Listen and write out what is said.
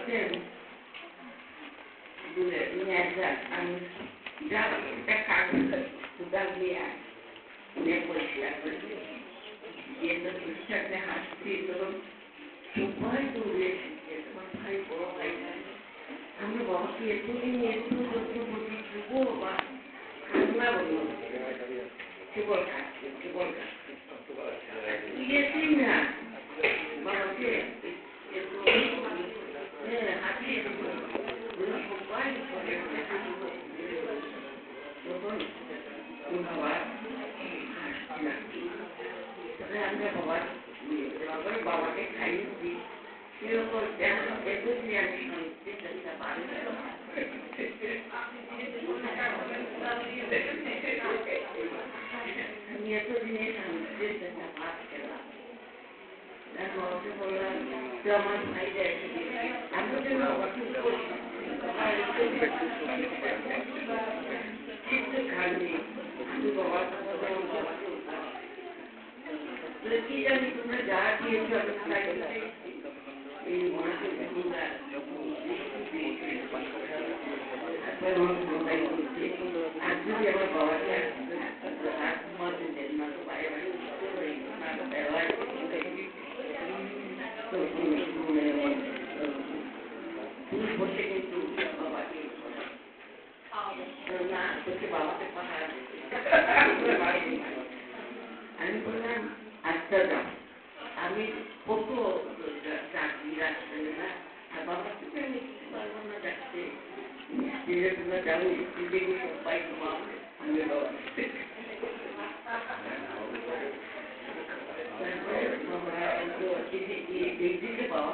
বলছেন নিয়ে যান আমি যাও একটা কাগজ কোদাল নিয়ে আয় নিয়ে পরিষ্কার করে দিয়ে তো পরিষ্কারতে হাসছি তখন সবাই দৌড়ে এসেছে তোমার ভাই বড় ভাই আমরা বাবাকে এতদিন এত যত্ন করছি তবুও বাবা কান্না বলল কেবল খাচ্ছে কেবল খাচ্ছে তুই এসেই না বাবাকে হাতিয়ে সবাই তখন বাবা আমরা বাবাকে খাইয়েছি এরকম এতদিন আমি শুনতে চেষ্টা পারি আমি এতদিনে শুনতে চেষ্টা পাচ্ছিলাম বাবাকে বললাম তো আমার ভাই যাইছে আমি তো বাবাকে কিছু খাননি আমি বাবার কথা বাবাকে কি জানি তোমরা যা দিয়েছ আমি খাই এই মাকে তোমরা আর যদি আমার বাবাকে মাঝে না তো বাইরে তুমি বসে কিন্তু বাবাকে না তোকে বাবাকে পাঠায় আমি বললাম আচ্ছা যাও আমি কত চাকরি রাখতে না আর বাবাকে আমি কিছু পারবো না যাচ্ছে তোমরা যাবো স্ত্রী সবাই ঘুমাবে আমি বাবা এইদিকে বাবা